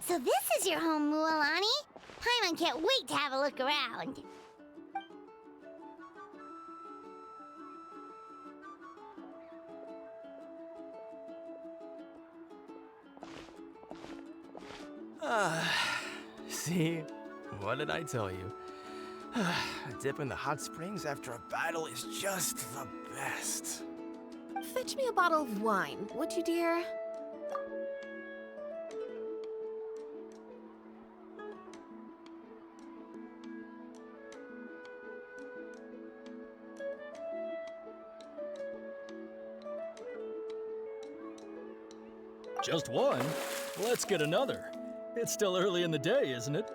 So this is your home, Mualani? Paimon can't wait to have a look around. See? What did I tell you? A dip in the hot springs after a battle is just the best. Fetch me a bottle of wine, would you, dear? Just one? Let's get another. It's still early in the day, isn't it?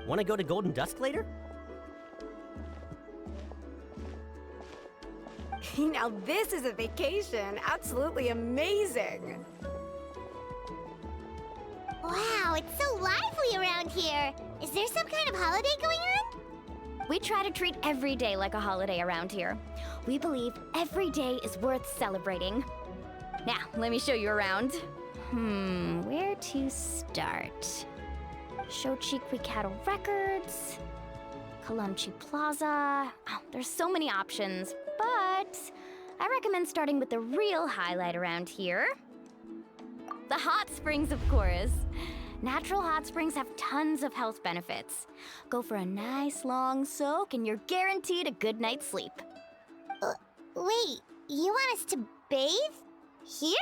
Want to go to Golden Dusk later? Now this is a vacation. Absolutely amazing. Wow, it's so lively around here. Is there some kind of holiday going on? We try to treat every day like a holiday around here. We believe every day is worth celebrating. Now, let me show you around. Where to start? Shochiqui Cattle Records, Kalamchi Plaza. Oh, there's so many options, but I recommend starting with the real highlight around here. The hot springs, of course. Natural hot springs have tons of health benefits. Go for a nice long soak and you're guaranteed a good night's sleep. Wait, you want us to bathe? Here?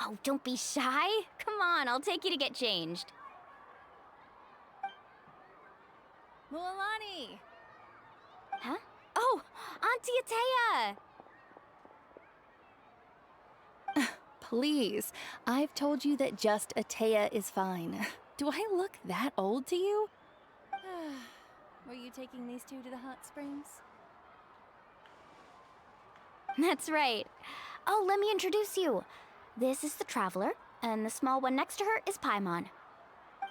Oh, don't be shy. Come on, I'll take you to get changed. Mualani! Huh? Oh, Auntie Atea! Please, I've told you that just Atea is fine. Do I look that old to you? Were you taking these two to the hot springs? That's right. Oh, let me introduce you. This is the Traveler, and the small one next to her is Paimon.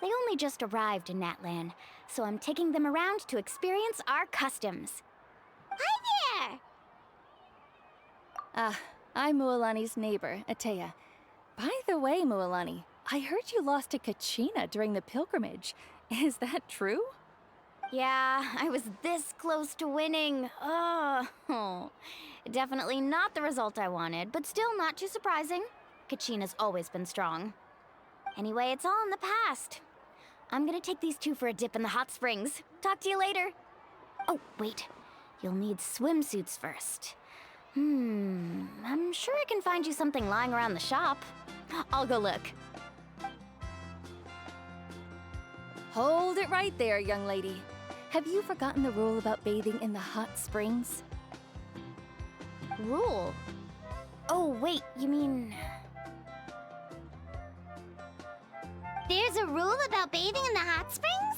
They only just arrived in Natlan, so I'm taking them around to experience our customs. Hi there! I'm Mualani's neighbor, Atea. By the way, Mualani, I heard you lost to Kachina during the pilgrimage. Is that true? Yeah, I was this close to winning. Oh, definitely not the result I wanted, but still not too surprising. Kachina's always been strong. Anyway, it's all in the past. I'm gonna take these two for a dip in the hot springs. Talk to you later. Oh, wait. You'll need swimsuits first. I'm sure I can find you something lying around the shop. I'll go look. Hold it right there, young lady. Have you forgotten the rule about bathing in the hot springs? Rule? Oh, wait, you mean... There's a rule about bathing in the hot springs?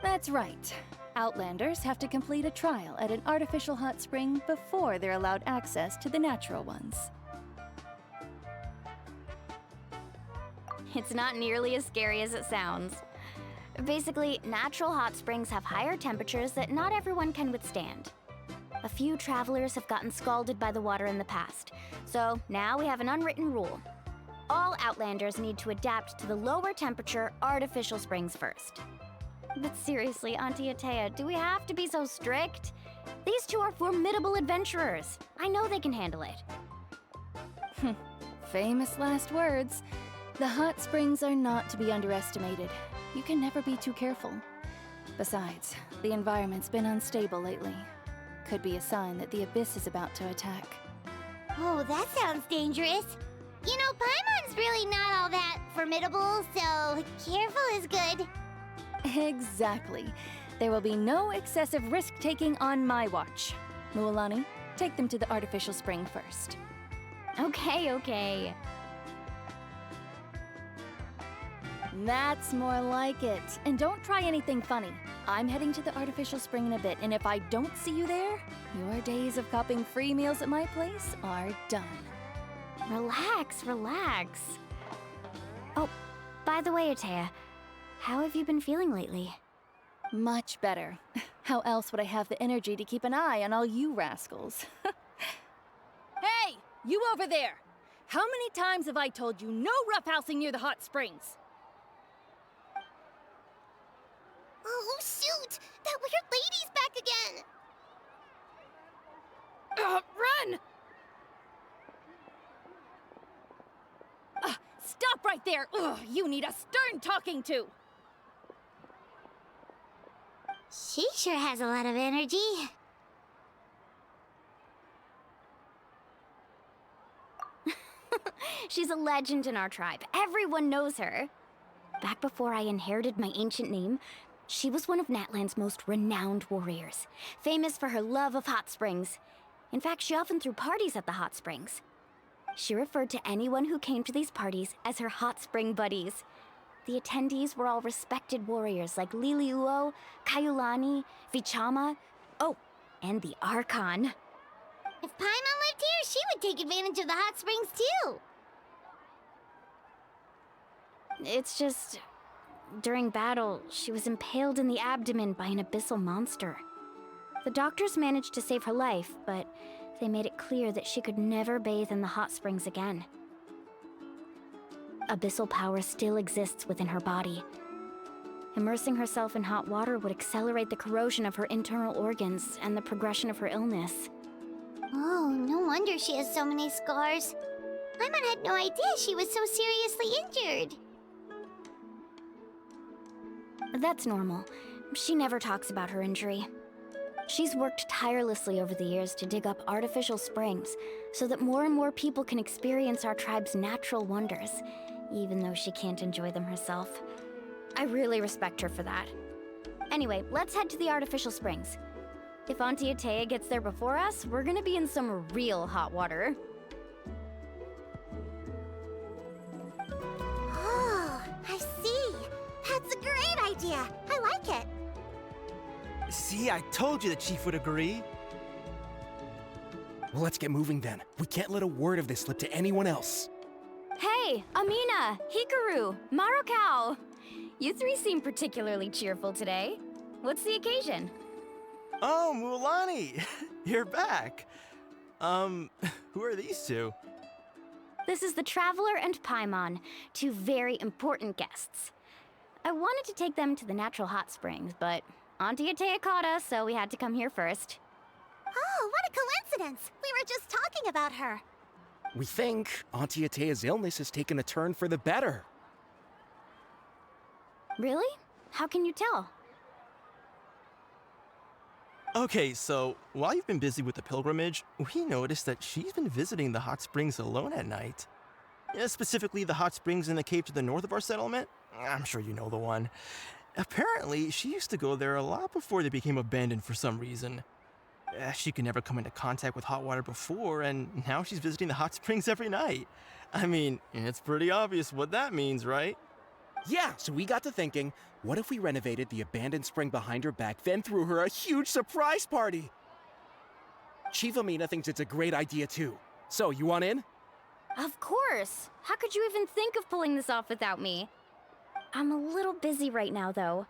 That's right. Outlanders have to complete a trial at an artificial hot spring before they're allowed access to the natural ones. It's not nearly as scary as it sounds. Basically, natural hot springs have higher temperatures that not everyone can withstand. A few travelers have gotten scalded by the water in the past, so now we have an unwritten rule. All Outlanders need to adapt to the lower temperature artificial springs first. But seriously, Auntie Atea, do we have to be so strict? These two are formidable adventurers. I know they can handle it. Famous last words. The hot springs are not to be underestimated. You can never be too careful. Besides, the environment's been unstable lately. Could be a sign that the abyss is about to attack. Oh, that sounds dangerous. You know, Paimon's really not all that formidable, so careful is good. Exactly. There will be no excessive risk-taking on my watch. Mualani, take them to the artificial spring first. Okay. That's more like it. And don't try anything funny. I'm heading to the artificial spring in a bit, and if I don't see you there, your days of copping free meals at my place are done. Relax. Oh, by the way, Atea, how have you been feeling lately? Much better. How else would I have the energy to keep an eye on all you rascals? Hey! You over there! How many times have I told you no roughhousing near the hot springs? Oh, shoot! That weird lady's back again! Run! Stop right there! Ugh, you need a stern talking to! She sure has a lot of energy. She's a legend in our tribe. Everyone knows her. Back before I inherited my ancient name, she was one of Natlan's most renowned warriors, famous for her love of hot springs. In fact, she often threw parties at the hot springs. She referred to anyone who came to these parties as her hot spring buddies. The attendees were all respected warriors like Liliuo, Kaiulani, Vichama, oh, and the Arcon. If Paimon lived here, she would take advantage of the hot springs too. It's just, during battle, she was impaled in the abdomen by an abyssal monster. The doctors managed to save her life, but they made it clear that she could never bathe in the hot springs again. Abyssal power still exists within her body. Immersing herself in hot water would accelerate the corrosion of her internal organs and the progression of her illness. Oh, no wonder she has so many scars. Paimon had no idea she was so seriously injured. That's normal. She never talks about her injury. She's worked tirelessly over the years to dig up artificial springs so that more and more people can experience our tribe's natural wonders, even though she can't enjoy them herself. I really respect her for that. Anyway, let's head to the artificial springs. If Auntie Atea gets there before us, we're gonna be in some real hot water. Oh, I see. That's a great idea. I like it. See, I told you the chief would agree. Well, let's get moving then. We can't let a word of this slip to anyone else. Hey, Amina, Hikaru, Marukao! You three seem particularly cheerful today. What's the occasion? Oh, Mulani, you're back. Who are these two? This is the Traveler and Paimon, two very important guests. I wanted to take them to the natural hot springs, but Auntie Atea caught us, so we had to come here first. Oh, what a coincidence. We were just talking about her. We think Auntie Atea's illness has taken a turn for the better. Really? How can you tell? Okay, so while you've been busy with the pilgrimage, we noticed that she's been visiting the hot springs alone at night. Specifically, the hot springs in the cave to the north of our settlement. I'm sure you know the one. Apparently, she used to go there a lot before they became abandoned for some reason. She could never come into contact with hot water before, and now she's visiting the hot springs every night. I mean, it's pretty obvious what that means, right? Yeah, so we got to thinking, what if we renovated the abandoned spring behind her back, then threw her a huge surprise party? Chief Amina thinks it's a great idea too. So, you want in? Of course! How could you even think of pulling this off without me? I'm a little busy right now, though.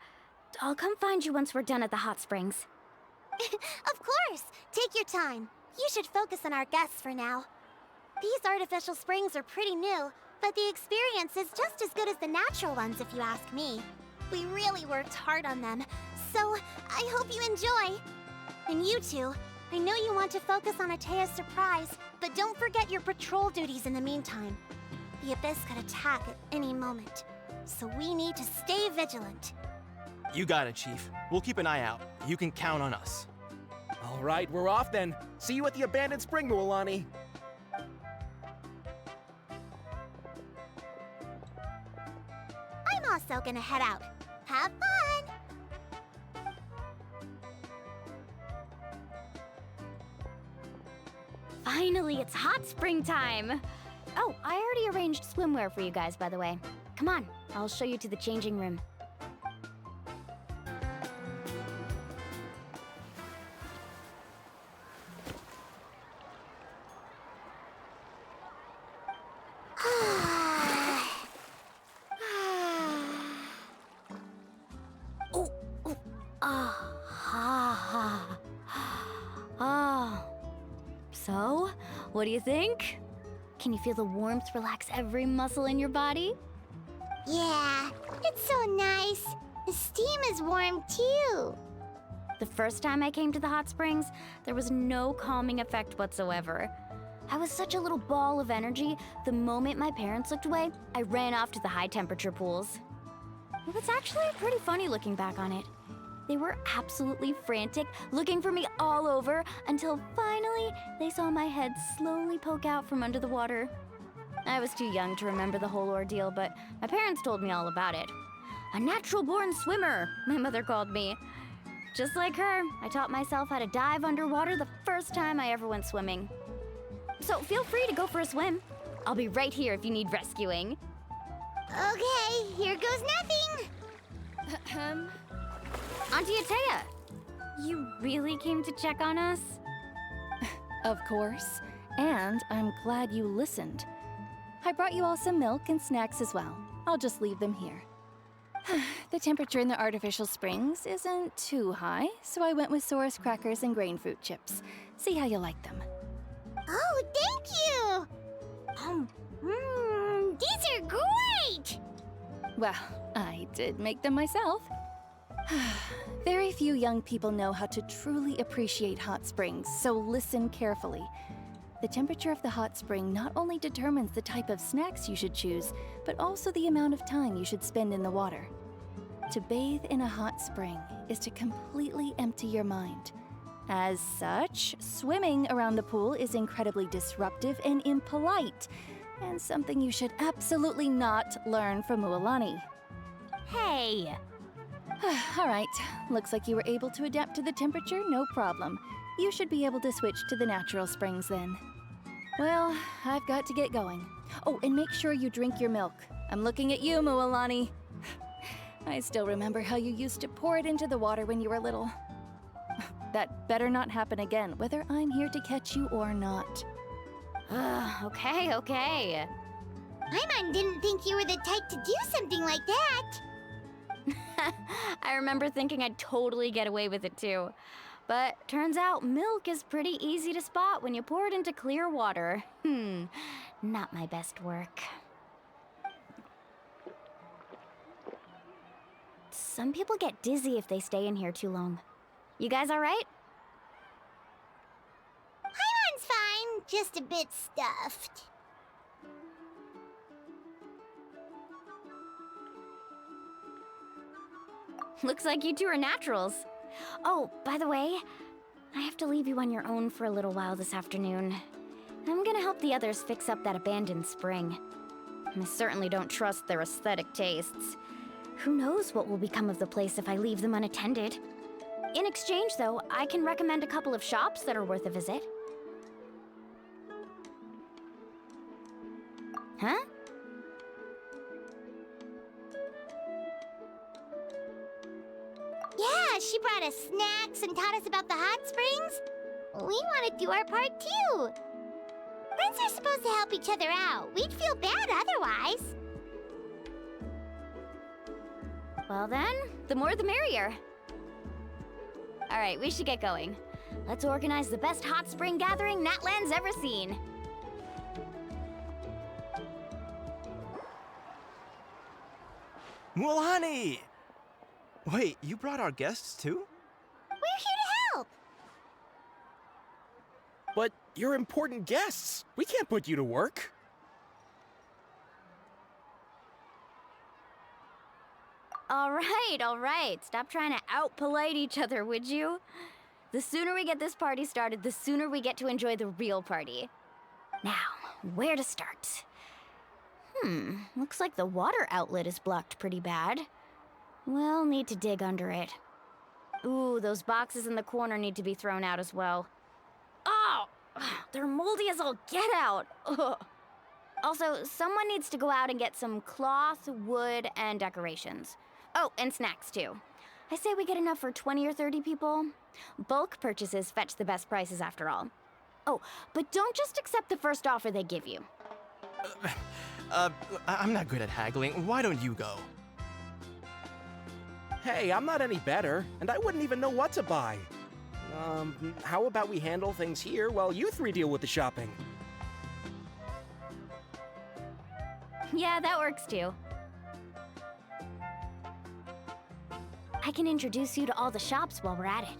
I'll come find you once we're done at the hot springs. Of course. Take your time. You should focus on our guests for now. These artificial springs are pretty new, but the experience is just as good as the natural ones if you ask me. We really worked hard on them, so I hope you enjoy. And you two, I know you want to focus on Atea's surprise, but don't forget your patrol duties in the meantime. The Abyss could attack at any moment, so we need to stay vigilant. You got it, Chief. We'll keep an eye out. You can count on us. All right, we're off then. See you at the abandoned spring, Mualani. I'm also gonna head out. Have fun! Finally, it's hot spring time! Oh, I already arranged swimwear for you guys, by the way. Come on, I'll show you to the changing room. So, what do you think? Can you feel the warmth relax every muscle in your body? Yeah, it's so nice. The steam is warm too. The first time I came to the hot springs, there was no calming effect whatsoever. I was such a little ball of energy, the moment my parents looked away, I ran off to the high temperature pools. It was actually pretty funny looking back on it. They were absolutely frantic, looking for me all over, until finally they saw my head slowly poke out from under the water. I was too young to remember the whole ordeal, but my parents told me all about it. A natural-born swimmer, my mother called me. Just like her, I taught myself how to dive underwater the first time I ever went swimming. So feel free to go for a swim. I'll be right here if you need rescuing. Okay, here goes nothing. Auntie Atea, you really came to check on us? Of course. And I'm glad you listened. I brought you all some milk and snacks as well. I'll just leave them here. The temperature in the artificial springs isn't too high, so I went with Saurus crackers and grain fruit chips. See how you like them. Oh, thank you! These are great! Well, I did make them myself. Very few young people know how to truly appreciate hot springs, so listen carefully. The temperature of the hot spring not only determines the type of snacks you should choose, but also the amount of time you should spend in the water. To bathe in a hot spring is to completely empty your mind. As such, swimming around the pool is incredibly disruptive and impolite, and something you should absolutely not learn from Mualani. Hey! All right, looks like you were able to adapt to the temperature, no problem. You should be able to switch to the natural springs then. Well, I've got to get going. Oh, and make sure you drink your milk. I'm looking at you, Mualani. I still remember how you used to pour it into the water when you were little. That better not happen again, whether I'm here to catch you or not. Okay. Paimon didn't think you were the type to do something like that. I remember thinking I'd totally get away with it too. But turns out milk is pretty easy to spot when you pour it into clear water. Not my best work. Some people get dizzy if they stay in here too long. You guys all right? Paimon's fine, just a bit stuffed. Looks like you two are naturals. Oh, by the way, I have to leave you on your own for a little while this afternoon. I'm gonna help the others fix up that abandoned spring. I certainly don't trust their aesthetic tastes. Who knows what will become of the place if I leave them unattended? In exchange, though, I can recommend a couple of shops that are worth a visit. Huh? Yeah, she brought us snacks and taught us about the hot springs. We want to do our part too. Friends are supposed to help each other out. We'd feel bad otherwise. Well then, the more the merrier. All right, we should get going. Let's organize the best hot spring gathering Natlan's ever seen. Mualani! Wait, you brought our guests too? We're here to help. But you're important guests. We can't put you to work. All right. Stop trying to out-polite each other, would you? The sooner we get this party started, the sooner we get to enjoy the real party. Now, where to start? Looks like the water outlet is blocked pretty bad. We'll need to dig under it. Ooh, those boxes in the corner need to be thrown out as well. Oh! They're moldy as all get out! Ugh. Also, someone needs to go out and get some cloth, wood, and decorations. Oh, and snacks too. I say we get enough for 20 or 30 people. Bulk purchases fetch the best prices after all. Oh, but don't just accept the first offer they give you. I'm not good at haggling. Why don't you go? Hey, I'm not any better, and I wouldn't even know what to buy. How about we handle things here while you three deal with the shopping? Yeah, that works too. I can introduce you to all the shops while we're at it.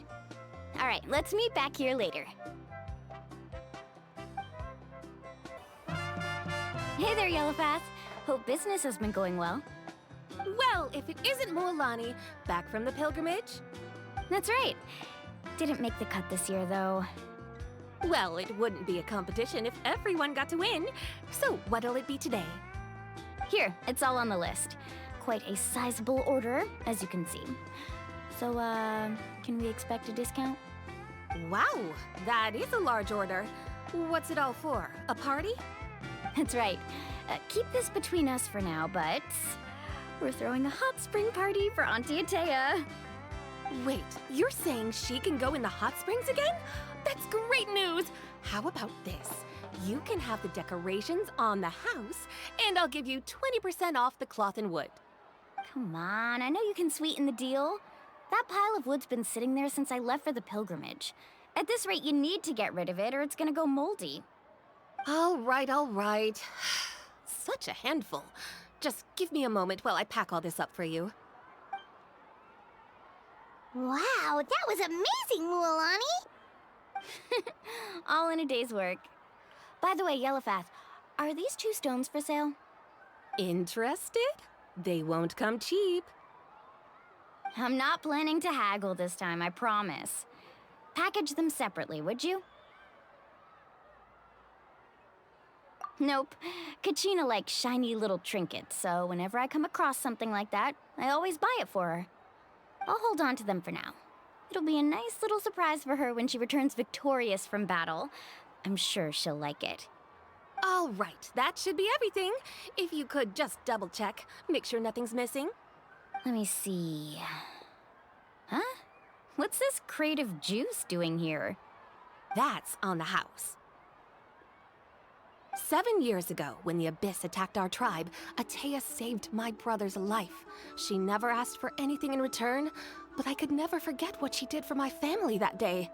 All right, let's meet back here later. Hey there, Yellowpath. Hope business has been going well. Well, if it isn't Mualani, back from the pilgrimage? That's right. Didn't make the cut this year, though. Well, it wouldn't be a competition if everyone got to win. So, what'll it be today? Here, it's all on the list. Quite a sizable order, as you can see. So, can we expect a discount? Wow, that is a large order. What's it all for? A party? That's right. Keep this between us for now, but we're throwing a hot spring party for Auntie Atea. Wait, you're saying she can go in the hot springs again? That's great news! How about this? You can have the decorations on the house, and I'll give you 20% off the cloth and wood. Come on, I know you can sweeten the deal. That pile of wood's been sitting there since I left for the pilgrimage. At this rate, you need to get rid of it or it's gonna go moldy. All right, all right. Such a handful. Just give me a moment while I pack all this up for you. Wow, that was amazing, Mualani! All in a day's work. By the way, Yellowpath, are these 2 stones for sale? Interested? They won't come cheap. I'm not planning to haggle this time, I promise. Package them separately, would you? Nope. Kachina likes shiny little trinkets, so whenever I come across something like that, I always buy it for her. I'll hold on to them for now. It'll be a nice little surprise for her when she returns victorious from battle. I'm sure she'll like it. All right, that should be everything. If you could just double check, make sure nothing's missing. Let me see. Huh? What's this crate of juice doing here? That's on the house. 7 years ago, when the Abyss attacked our tribe, Atea saved my brother's life. She never asked for anything in return, but I could never forget what she did for my family that day.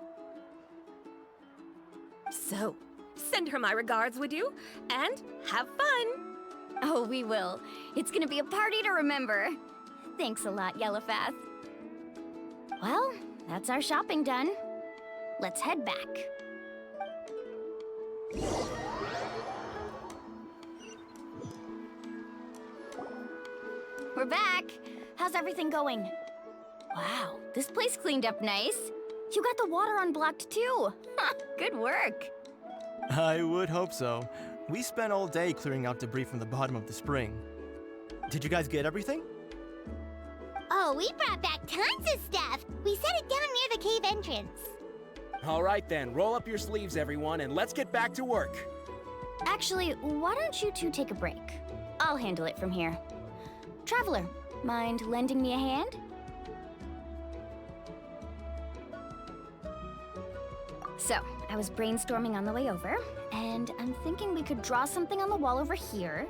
So, send her my regards, would you? And have fun! Oh, we will. It's gonna be a party to remember. Thanks a lot, Yellowpath. Well, that's our shopping done. Let's head back. We're back. How's everything going? Wow, this place cleaned up nice. You got the water unblocked too. Good work. I would hope so. We spent all day clearing out debris from the bottom of the spring. Did you guys get everything? Oh, we brought back tons of stuff! We set it down near the cave entrance. All right then, roll up your sleeves, everyone, and let's get back to work. Actually, why don't you two take a break? I'll handle it from here. Traveler, mind lending me a hand? So, I was brainstorming on the way over, and I'm thinking we could draw something on the wall over here,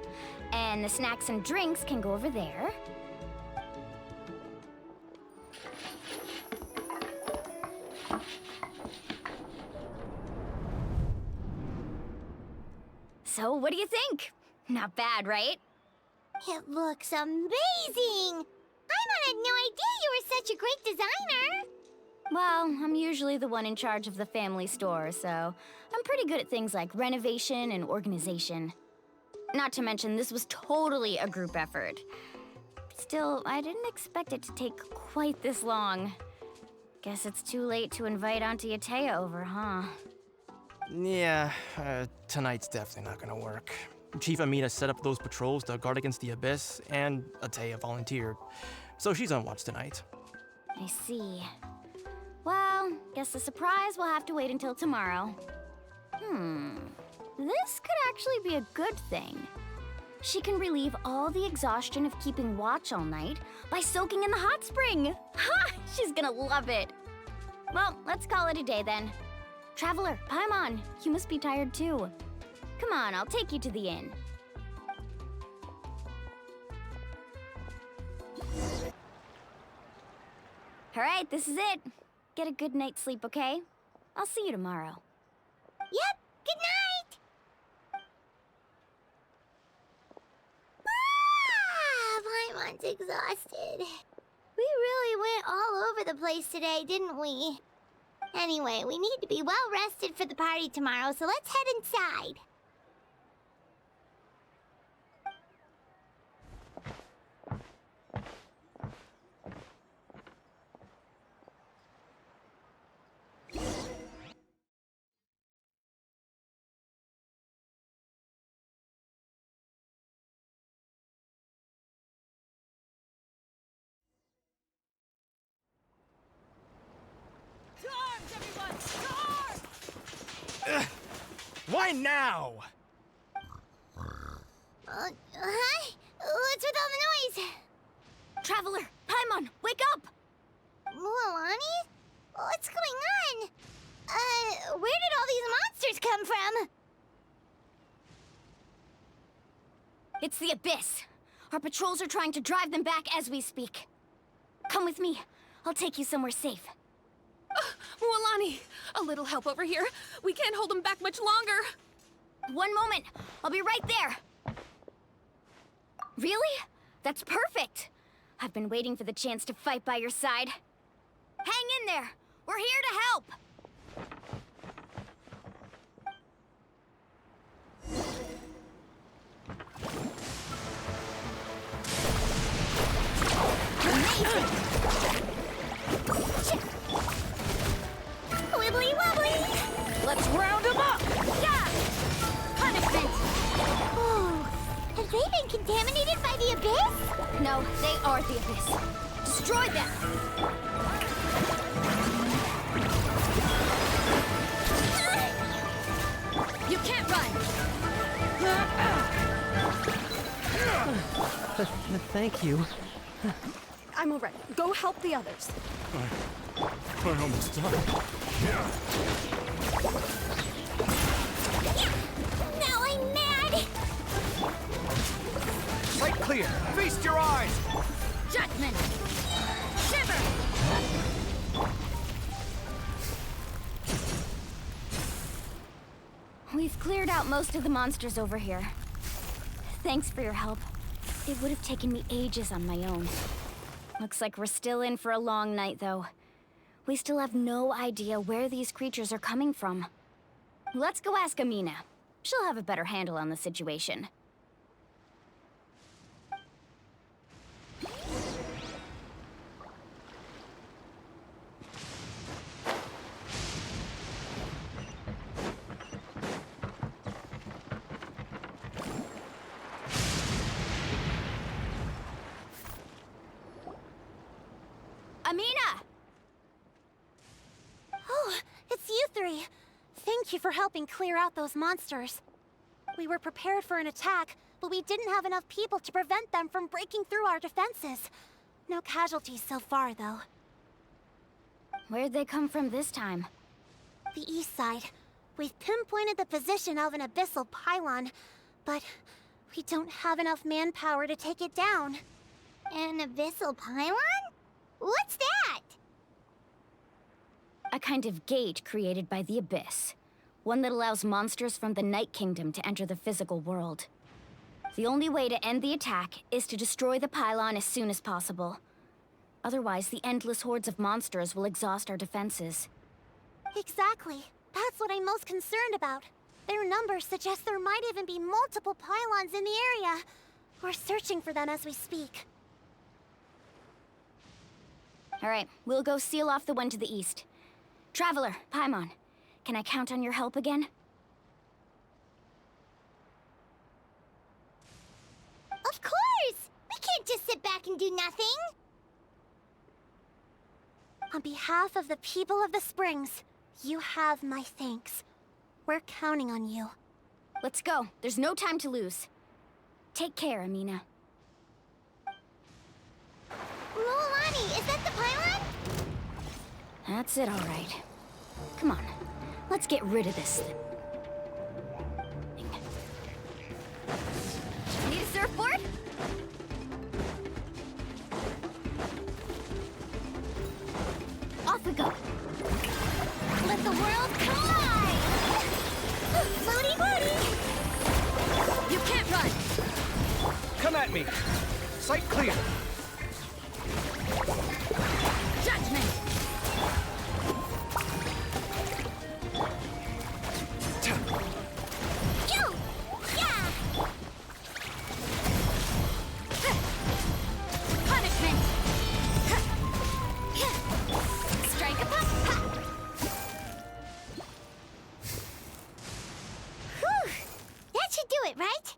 and the snacks and drinks can go over there. So, what do you think? Not bad, right? It looks amazing! Paimon had no idea you were such a great designer! Well, I'm usually the one in charge of the family store, so I'm pretty good at things like renovation and organization. Not to mention, this was totally a group effort. Still, I didn't expect it to take quite this long. Guess it's too late to invite Auntie Atea over, huh? Yeah, tonight's definitely not gonna work. Chief Amita set up those patrols to guard against the Abyss, and Atea volunteered. So she's on watch tonight. I see. Well, guess the surprise will have to wait until tomorrow. This could actually be a good thing. She can relieve all the exhaustion of keeping watch all night by soaking in the hot spring. Ha! She's gonna love it. Well, let's call it a day then. Traveler, Paimon, you must be tired too. Come on, I'll take you to the inn. All right, this is it. Get a good night's sleep, okay? I'll see you tomorrow. Yep, good night! Everyone's exhausted. We really went all over the place today, didn't we? Anyway, we need to be well rested for the party tomorrow, so let's head inside. Why now? Huh? What's with all the noise? Traveler, Paimon, wake up! Mualani? What's going on? Where did all these monsters come from? It's the Abyss. Our patrols are trying to drive them back as we speak. Come with me. I'll take you somewhere safe. Mualani, a little help over here. We can't hold them back much longer. One moment. I'll be right there. Really? That's perfect. I've been waiting for the chance to fight by your side. Hang in there. We're here to help. Amazing! Wibbly wobbly! Let's round them up! Yeah! Punishment! Oh, have they been contaminated by the Abyss? No, they are the Abyss. Destroy them! You can't run! Thank you. I'm all right. Go help the others. I almost died. Now I'm mad! Sight clear! Feast your eyes! Judgment! Shiver! We've cleared out most of the monsters over here. Thanks for your help. It would have taken me ages on my own. Looks like we're still in for a long night, though. We still have no idea where these creatures are coming from. Let's go ask Amina. She'll have a better handle on the situation. Amina! Oh, it's you three. Thank you for helping clear out those monsters. We were prepared for an attack, but we didn't have enough people to prevent them from breaking through our defenses. No casualties so far, though. Where'd they come from this time? The east side. We've pinpointed the position of an abyssal pylon, but we don't have enough manpower to take it down. An abyssal pylon? What's that? A kind of gate created by the Abyss. One that allows monsters from the Night Kingdom to enter the physical world. The only way to end the attack is to destroy the pylon as soon as possible. Otherwise, the endless hordes of monsters will exhaust our defenses. Exactly. That's what I'm most concerned about. Their numbers suggest there might even be multiple pylons in the area. We're searching for them as we speak. All right, we'll go seal off the one to the east. Traveler, Paimon, can I count on your help again? Of course! We can't just sit back and do nothing! On behalf of the people of the Springs, you have my thanks. We're counting on you. Let's go. There's no time to lose. Take care, Amina. Mualani, is that the pylon? That's it, all right. Come on, let's get rid of this thing. Need a surfboard? Off we go. Let the world collide! Floaty booty! You can't run! Come at me! Sight clear. Judgment! You! Yeah! Punishment! Strike a pop! Whew! That should do it, right?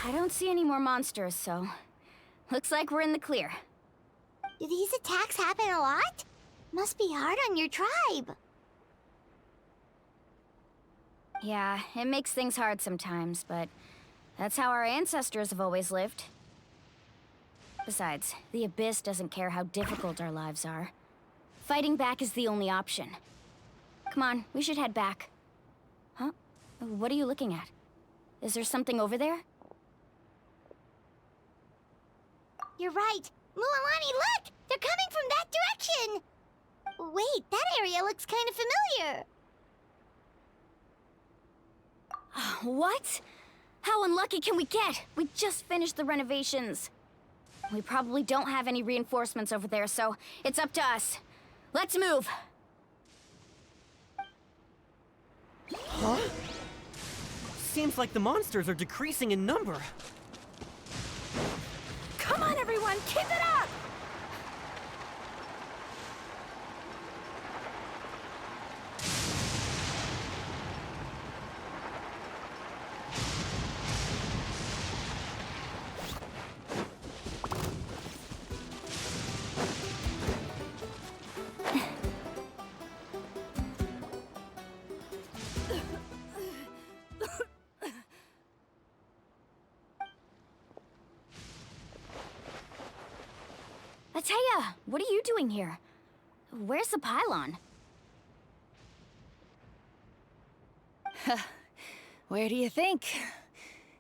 I don't see any more monsters, so looks like we're in the clear. Do these attacks happen a lot? Must be hard on your tribe. Yeah, it makes things hard sometimes, but that's how our ancestors have always lived. Besides, the Abyss doesn't care how difficult our lives are. Fighting back is the only option. Come on, we should head back. Huh? What are you looking at? Is there something over there? You're right. Mualani, look! They're coming from that direction! Wait, that area looks kind of familiar. What? How unlucky can we get? We just finished the renovations. We probably don't have any reinforcements over there, so it's up to us. Let's move! Huh? Seems like the monsters are decreasing in number. Come on, everyone, keep it up! Ateya, what are you doing here? Where's the pylon? Where do you think?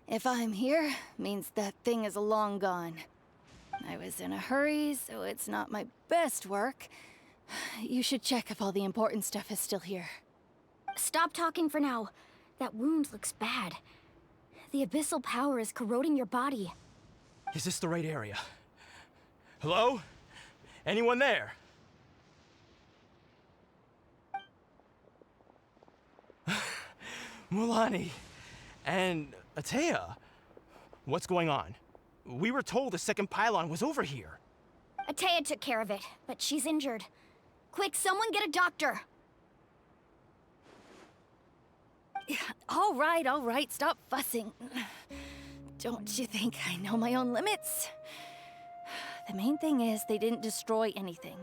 If I'm here, means that thing is long gone. I was in a hurry, so it's not my best work. You should check if all the important stuff is still here. Stop talking for now. That wound looks bad. The abyssal power is corroding your body. Is this the right area? Hello? Anyone there? Mulani and Ateya, what's going on? We were told the second pylon was over here. Ateya took care of it, but she's injured. Quick, someone get a doctor! All right, stop fussing. Don't you think I know my own limits? The main thing is they didn't destroy anything.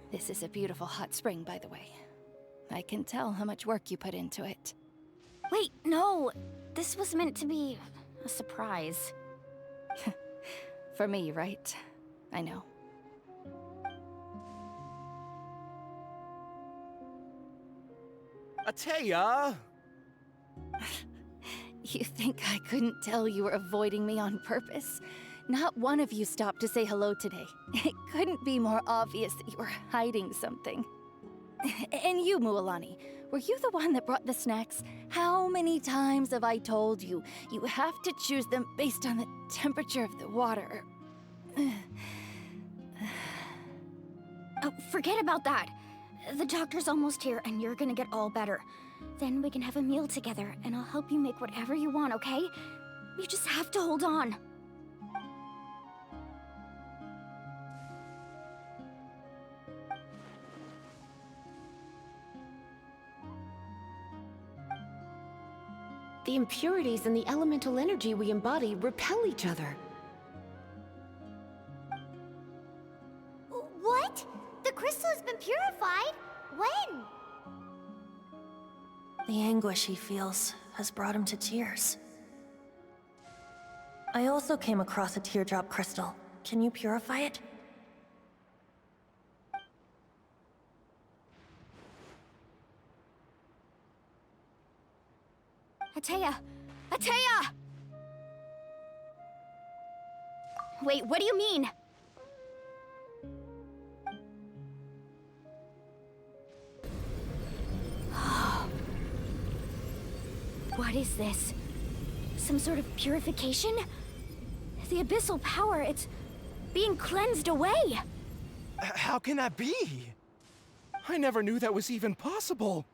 This is a beautiful hot spring, by the way. I can tell how much work you put into it. Wait, no! This was meant to be a surprise. For me, right? I know. Ateya! You think I couldn't tell you were avoiding me on purpose? Not one of you stopped to say hello today. It couldn't be more obvious that you were hiding something. And you, Mualani, were you the one that brought the snacks? How many times have I told you, you have to choose them based on the temperature of the water? Oh, forget about that. The doctor's almost here, and you're gonna get all better. Then we can have a meal together, and I'll help you make whatever you want, okay? You just have to hold on. The impurities and the elemental energy we embody repel each other. What? The crystal has been purified? When? The anguish he feels has brought him to tears. I also came across a teardrop crystal. Can you purify it? Ateya! Ateya! Wait, what do you mean? What is this? Some sort of purification? The abyssal power, it's being cleansed away. How can that be? I never knew that was even possible.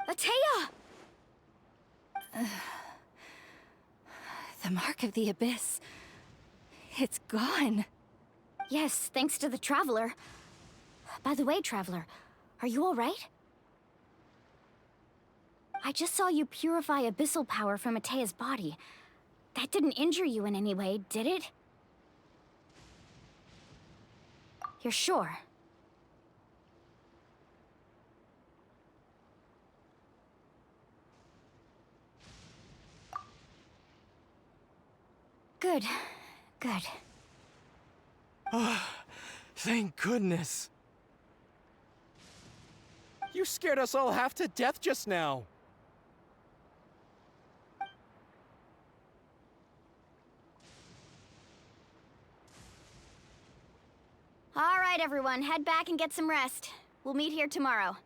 Atea! The mark of the abyss. It's gone. Yes, thanks to the Traveler. By the way, Traveler, are you alright? I just saw you purify abyssal power from Atea's body. That didn't injure you in any way, did it? You're sure? Good. Good. Thank goodness. You scared us all half to death just now. All right, everyone, head back and get some rest. We'll meet here tomorrow.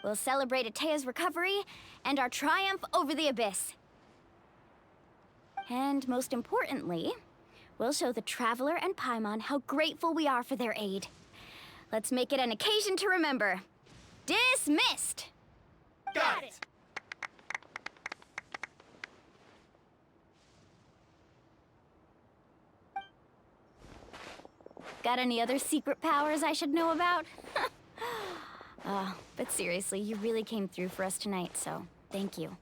We'll celebrate Atea's recovery and our triumph over the abyss. And most importantly, we'll show the Traveler and Paimon how grateful we are for their aid. Let's make it an occasion to remember. Dismissed! Got it! Got any other secret powers I should know about? But seriously, you really came through for us tonight, so thank you.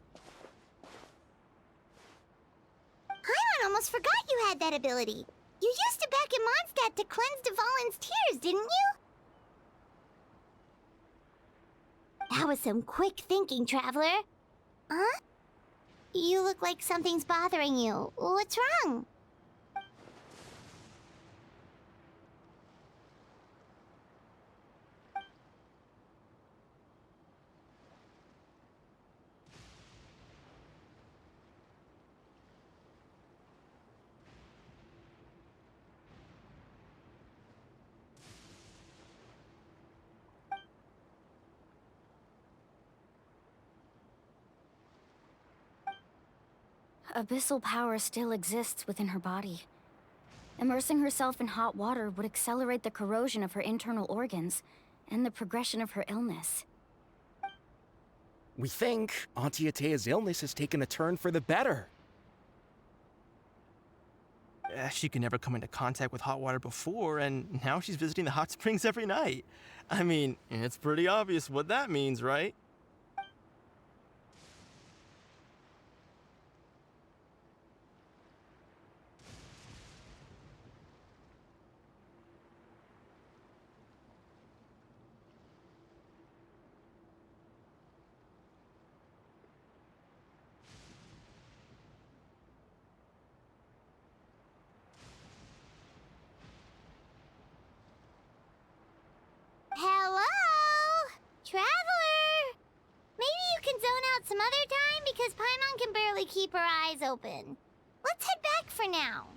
Paimon almost forgot you had that ability. You used it back in Mondstadt to cleanse Devalin's tears, didn't you? That was some quick thinking, Traveler. Huh? You look like something's bothering you. What's wrong? Abyssal power still exists within her body. Immersing herself in hot water would accelerate the corrosion of her internal organs and the progression of her illness. We think Auntie Atea's illness has taken a turn for the better. She could never come into contact with hot water before, and now she's visiting the hot springs every night. I mean, it's pretty obvious what that means, right? Hello? Traveler? Maybe you can zone out some other time because Paimon can barely keep her eyes open. Let's head back for now.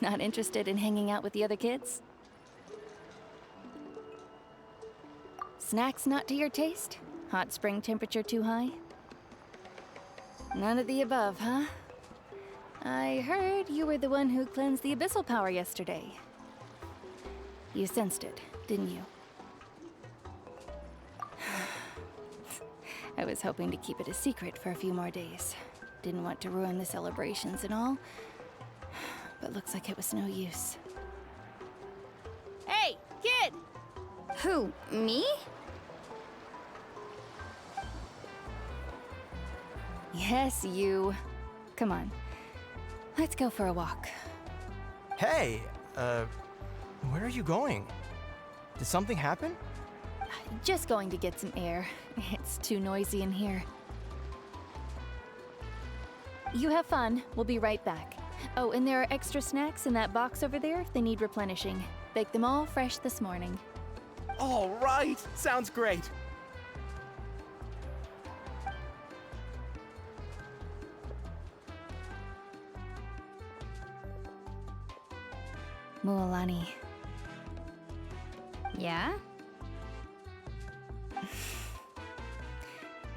Not interested in hanging out with the other kids? Snacks not to your taste? Hot spring temperature too high? None of the above, huh? I heard you were the one who cleansed the abyssal power yesterday. You sensed it, didn't you? I was hoping to keep it a secret for a few more days. Didn't want to ruin the celebrations and all. But looks like it was no use. Hey, kid! Who, me? Yes, you. Come on. Let's go for a walk. Hey, where are you going? Did something happen? Just going to get some air. It's too noisy in here. You have fun. We'll be right back. Oh, and there are extra snacks in that box over there if they need replenishing. Baked them all fresh this morning. All right, sounds great. Mualani. Yeah?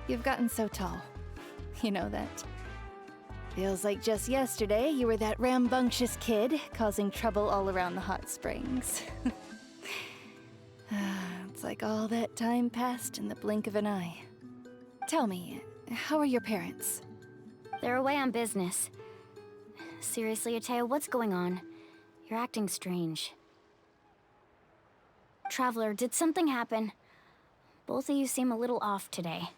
You've gotten so tall. You know that. Feels like just yesterday you were that rambunctious kid causing trouble all around the hot springs. It's like all that time passed in the blink of an eye. Tell me, how are your parents? They're away on business. Seriously, Atea, what's going on? You're acting strange. Traveler, did something happen? Both of you seem a little off today.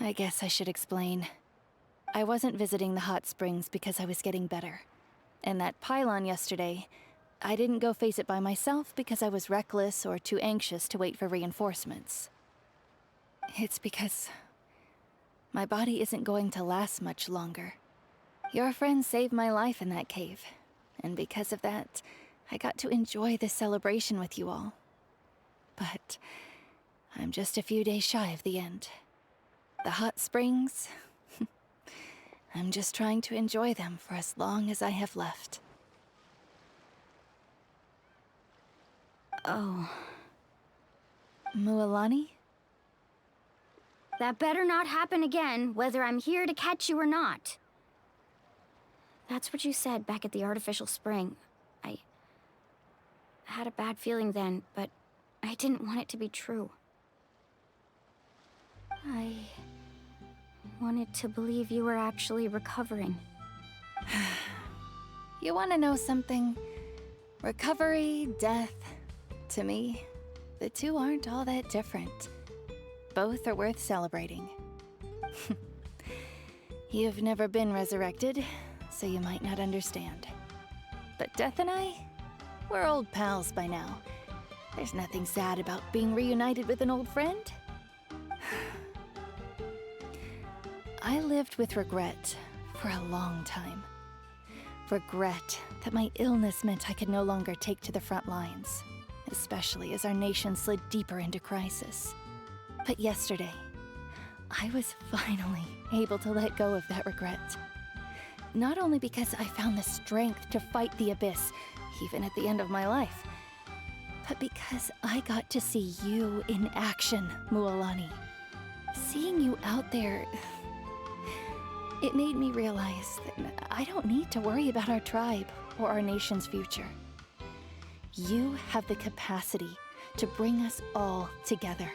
I guess I should explain. I wasn't visiting the hot springs because I was getting better. And that pylon yesterday, I didn't go face it by myself because I was reckless or too anxious to wait for reinforcements. It's because my body isn't going to last much longer. Your friend saved my life in that cave, and because of that, I got to enjoy this celebration with you all. But I'm just a few days shy of the end. The hot springs, I'm just trying to enjoy them for as long as I have left. Oh. Mualani? That better not happen again, whether I'm here to catch you or not. That's what you said back at the artificial spring. I had a bad feeling then, but I didn't want it to be true. I wanted to believe you were actually recovering. You want to know something? Recovery, death, to me, the two aren't all that different. Both are worth celebrating. You've never been resurrected, so you might not understand. But Death and I, we're old pals by now. There's nothing sad about being reunited with an old friend. I lived with regret for a long time. Regret that my illness meant I could no longer take to the front lines, especially as our nation slid deeper into crisis. But yesterday, I was finally able to let go of that regret. Not only because I found the strength to fight the abyss, even at the end of my life, but because I got to see you in action, Mualani. Seeing you out there, it made me realize that I don't need to worry about our tribe or our nation's future. You have the capacity to bring us all together.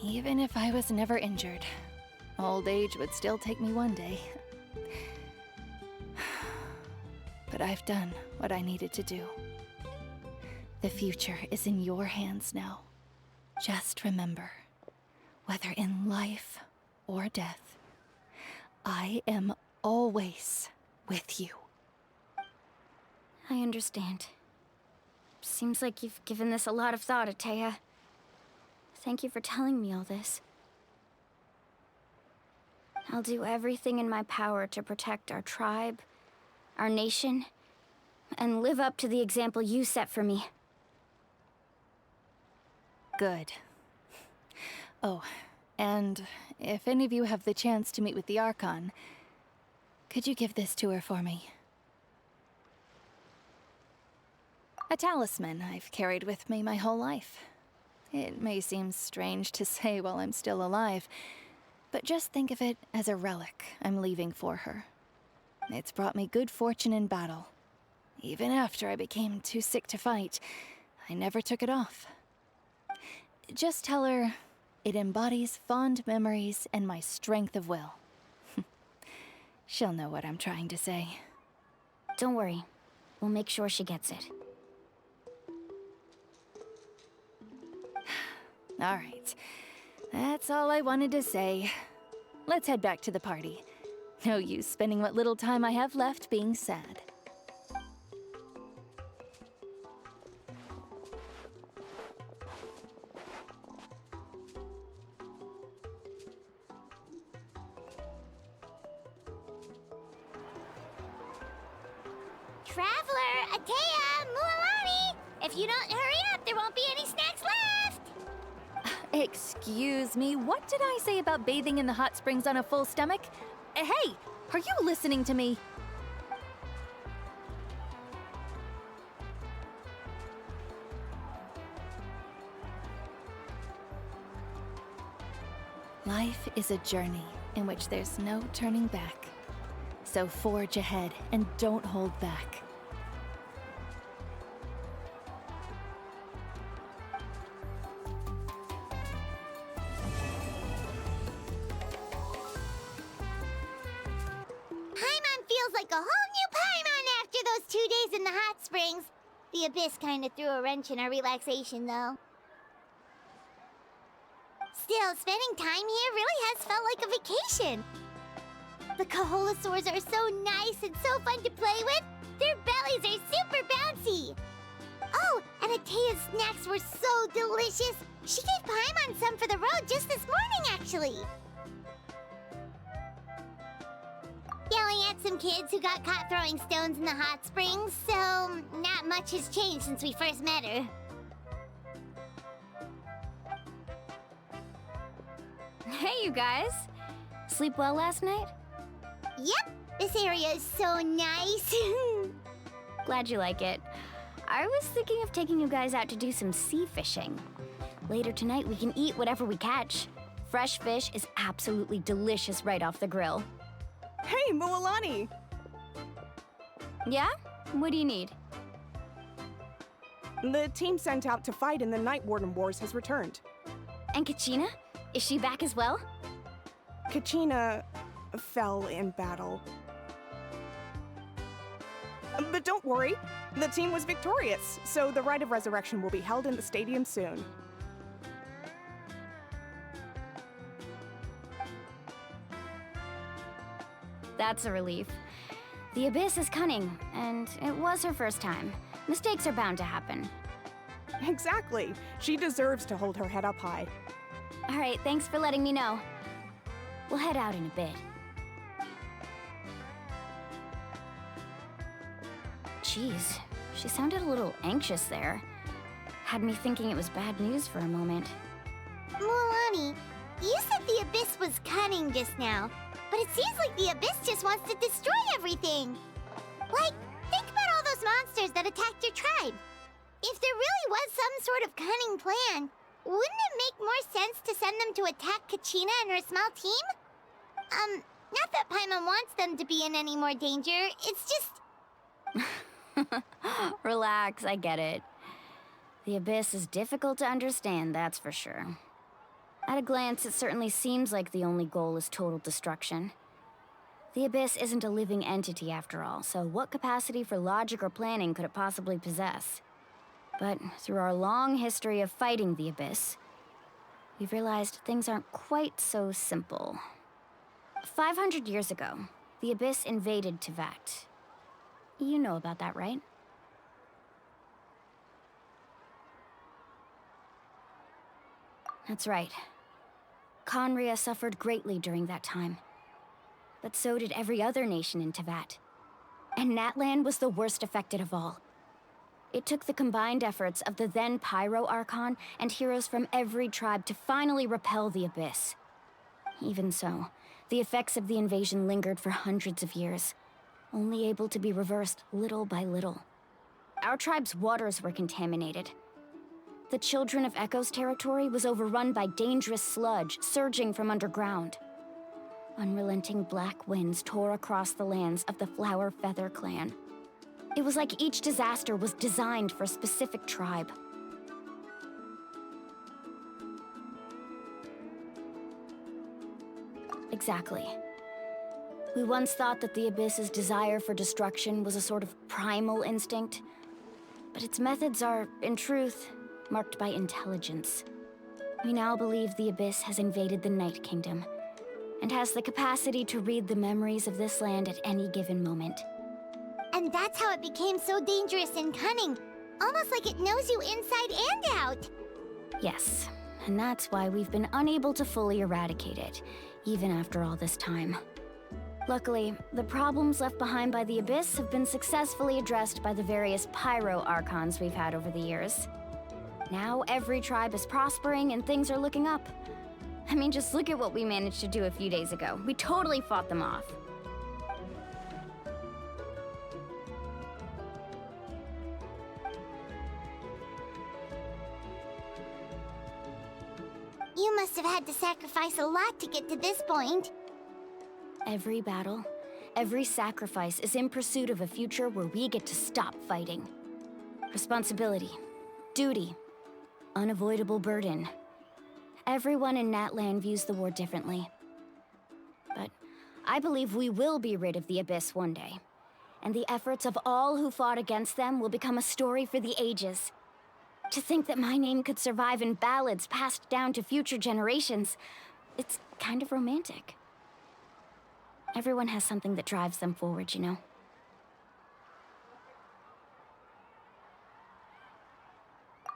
Even if I was never injured, old age would still take me one day. But I've done what I needed to do. The future is in your hands now. Just remember, whether in life or death, I am always with you. I understand. Seems like you've given this a lot of thought, Atea. Thank you for telling me all this. I'll do everything in my power to protect our tribe, our nation, and live up to the example you set for me. Good. Oh, and if any of you have the chance to meet with the Arcon, could you give this to her for me? A talisman I've carried with me my whole life. It may seem strange to say while I'm still alive, but just think of it as a relic I'm leaving for her. It's brought me good fortune in battle. Even after I became too sick to fight, I never took it off. Just tell her it embodies fond memories and my strength of will. She'll know what I'm trying to say. Don't worry. We'll make sure she gets it. All right. That's all I wanted to say. Let's head back to the party. No use spending what little time I have left being sad. Traveler, Atea, Mualani! If you don't hurry up, there won't be any snacks left! Excuse me, what did I say about bathing in the hot springs on a full stomach? Hey, are you listening to me? Life is a journey in which there's no turning back. So forge ahead and don't hold back. Paimon feels like a whole new Paimon after those 2 days in the hot springs. The Abyss kind of threw a wrench in our relaxation, though. Still, spending time here really has felt like a vacation. The Kaholosaurs are so nice and so fun to play with. Their bellies are super bouncy. Oh, and Atea's snacks were so delicious. She gave Paimon some for the road just this morning, actually. Yelling at some kids who got caught throwing stones in the hot springs, so not much has changed since we first met her. Hey, you guys. Sleep well last night? Yep, this area is so nice. Glad you like it. I was thinking of taking you guys out to do some sea fishing. Later tonight, we can eat whatever we catch. Fresh fish is absolutely delicious right off the grill. Hey, Mualani! Yeah? What do you need? The team sent out to fight in the Night Warden Wars has returned. And Kachina? Is she back as well? Kachina fell in battle. But don't worry, the team was victorious, so the Rite of Resurrection will be held in the stadium soon. That's a relief. The Abyss is cunning, and it was her first time. Mistakes are bound to happen. Exactly. She deserves to hold her head up high. All right, thanks for letting me know. We'll head out in a bit. Jeez, she sounded a little anxious there. Had me thinking it was bad news for a moment. Mualani, you said the Abyss was cunning just now, but it seems like the Abyss just wants to destroy everything. Like, think about all those monsters that attacked your tribe. If there really was some sort of cunning plan, wouldn't it make more sense to send them to attack Kachina and her small team? Not that Paimon wants them to be in any more danger, it's just... Relax, I get it. The Abyss is difficult to understand, that's for sure. At a glance, it certainly seems like the only goal is total destruction. The Abyss isn't a living entity after all, so what capacity for logic or planning could it possibly possess? But through our long history of fighting the Abyss, we've realized things aren't quite so simple. 500 years ago, the Abyss invaded Teyvat. You know about that, right? That's right. Conria suffered greatly during that time. But so did every other nation in Teyvat. And Natlan was the worst affected of all. It took the combined efforts of the then Pyro Arcon and heroes from every tribe to finally repel the Abyss. Even so, the effects of the invasion lingered for hundreds of years, only able to be reversed little by little. Our tribe's waters were contaminated. The Children of Echo's territory was overrun by dangerous sludge surging from underground. Unrelenting black winds tore across the lands of the Flower Feather clan. It was like each disaster was designed for a specific tribe. Exactly. We once thought that the Abyss's desire for destruction was a sort of primal instinct, but its methods are, in truth, marked by intelligence. We now believe the Abyss has invaded the Night Kingdom, and has the capacity to read the memories of this land at any given moment. And that's how it became so dangerous and cunning. Almost like it knows you inside and out. Yes, and that's why we've been unable to fully eradicate it, even after all this time. Luckily, the problems left behind by the Abyss have been successfully addressed by the various pyro Archons we've had over the years. Now every tribe is prospering and things are looking up. I mean, just look at what we managed to do a few days ago. We totally fought them off. You must have had to sacrifice a lot to get to this point. Every battle, every sacrifice is in pursuit of a future where we get to stop fighting. Responsibility, duty, unavoidable burden. Everyone in Natlan views the war differently. But I believe we will be rid of the Abyss one day. And the efforts of all who fought against them will become a story for the ages. To think that my name could survive in ballads passed down to future generations, it's kind of romantic. Everyone has something that drives them forward, you know?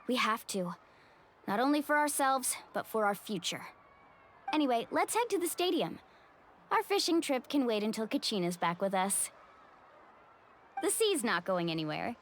We have to. Not only for ourselves, but for our future. Anyway, let's head to the stadium. Our fishing trip can wait until Kachina's back with us. The sea's not going anywhere.